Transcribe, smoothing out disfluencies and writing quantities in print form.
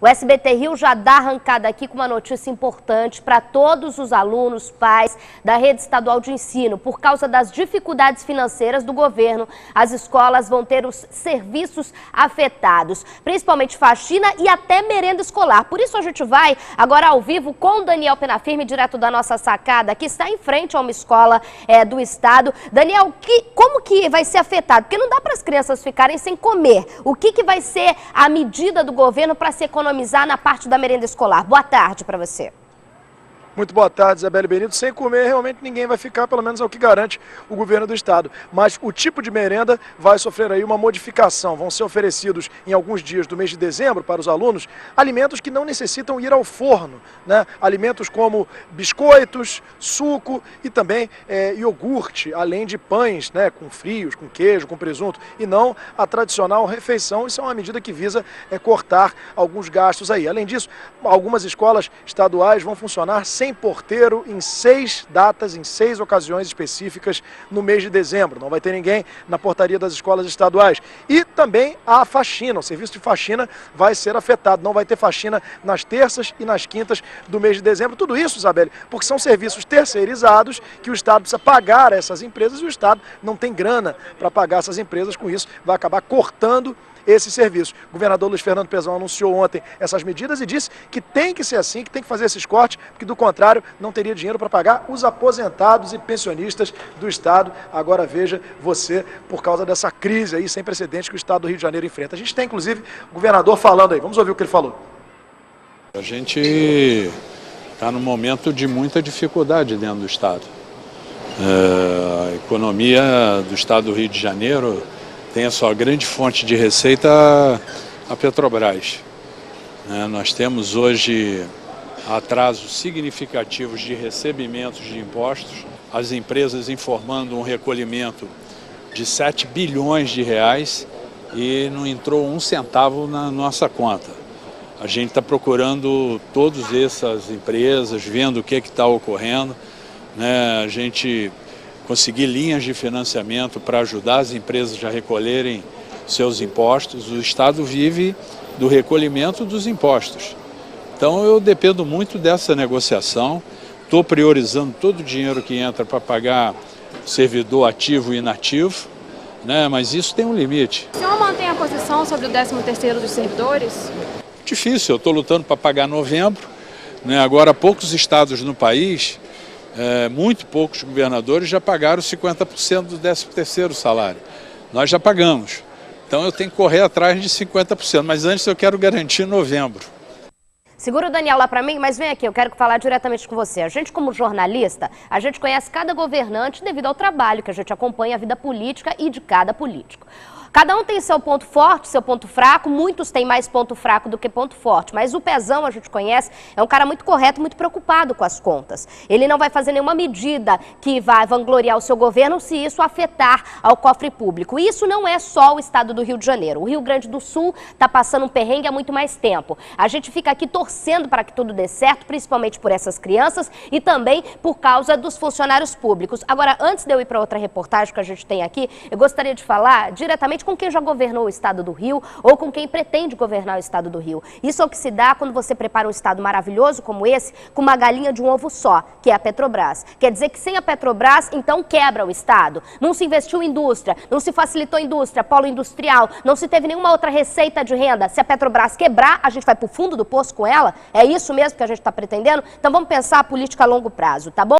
O SBT Rio já dá arrancada aqui com uma notícia importante para todos os alunos, pais da rede estadual de ensino. Por causa das dificuldades financeiras do governo, as escolas vão ter os serviços afetados, principalmente faxina e até merenda escolar. Por isso a gente vai agora ao vivo com o Daniel Penafirme, direto da nossa sacada, que está em frente a uma escola do estado. Daniel, como que vai ser afetado? Porque não dá para as crianças ficarem sem comer. O que vai ser a medida do governo para se economizar na parte da merenda escolar? Boa tarde para você. Muito boa tarde, Isabelle Benito. Sem comer, realmente ninguém vai ficar, pelo menos é o que garante o governo do estado. Mas o tipo de merenda vai sofrer aí uma modificação. Vão ser oferecidos em alguns dias do mês de dezembro para os alunos alimentos que não necessitam ir ao forno, né? Alimentos como biscoitos, suco e também iogurte, além de pães, né? Com frios, com queijo, com presunto, e não a tradicional refeição. Isso é uma medida que visa cortar alguns gastos aí. Além disso, algumas escolas estaduais vão funcionar sem porteiro em 6 datas, em 6 ocasiões específicas no mês de dezembro. Não vai ter ninguém na portaria das escolas estaduais. E também a faxina, o serviço de faxina vai ser afetado. Não vai ter faxina nas terças e nas quintas do mês de dezembro. Tudo isso, Isabelle, porque são serviços terceirizados que o estado precisa pagar a essas empresas e o estado não tem grana para pagar essas empresas. Com isso, vai acabar cortando esse serviço. O governador Luiz Fernando Pezão anunciou ontem essas medidas e disse que tem que ser assim, que tem que fazer esses cortes, porque do contrário não teria dinheiro para pagar os aposentados e pensionistas do estado. Agora veja você, por causa dessa crise aí sem precedentes que o estado do Rio de Janeiro enfrenta. A gente tem inclusive o governador falando aí, vamos ouvir o que ele falou. A gente está num momento de muita dificuldade dentro do estado. A economia do estado do Rio de Janeiro tem a sua grande fonte de receita, a Petrobras. Nós temos hoje atrasos significativos de recebimentos de impostos, as empresas informando um recolhimento de 7 bilhões de reais e não entrou um centavo na nossa conta. A gente está procurando todas essas empresas, vendo o que está ocorrendo, A gente conseguir linhas de financiamento para ajudar as empresas a recolherem seus impostos. O estado vive do recolhimento dos impostos. Então eu dependo muito dessa negociação, estou priorizando todo o dinheiro que entra para pagar servidor ativo e inativo, mas isso tem um limite. O senhor mantém a posição sobre o 13º dos servidores? Difícil, eu estou lutando para pagar novembro, Agora poucos estados no país, muito poucos governadores já pagaram 50% do 13º salário. Nós já pagamos. Então eu tenho que correr atrás de 50%, mas antes eu quero garantir novembro. Segura o Daniel lá para mim, mas vem aqui, eu quero falar diretamente com você. A gente, como jornalista, a gente conhece cada governante devido ao trabalho que a gente acompanha, a vida política e de cada político. Cada um tem seu ponto forte, seu ponto fraco, muitos têm mais ponto fraco do que ponto forte, mas o Pezão, a gente conhece, é um cara muito correto, muito preocupado com as contas. Ele não vai fazer nenhuma medida que vai vangloriar o seu governo se isso afetar ao cofre público. E isso não é só o estado do Rio de Janeiro. O Rio Grande do Sul está passando um perrengue há muito mais tempo. A gente fica aqui torcendo para que tudo dê certo, principalmente por essas crianças e também por causa dos funcionários públicos. Agora, antes de eu ir para outra reportagem que a gente tem aqui, eu gostaria de falar diretamente com quem já governou o estado do Rio ou com quem pretende governar o estado do Rio. Isso é o que se dá quando você prepara um estado maravilhoso como esse, com uma galinha de um ovo só, que é a Petrobras. Quer dizer que sem a Petrobras, então quebra o estado. Não se investiu em indústria, não se facilitou a indústria, polo industrial, não se teve nenhuma outra receita de renda. Se a Petrobras quebrar, a gente vai para o fundo do poço com ela? É isso mesmo que a gente está pretendendo? Então vamos pensar a política a longo prazo, tá bom?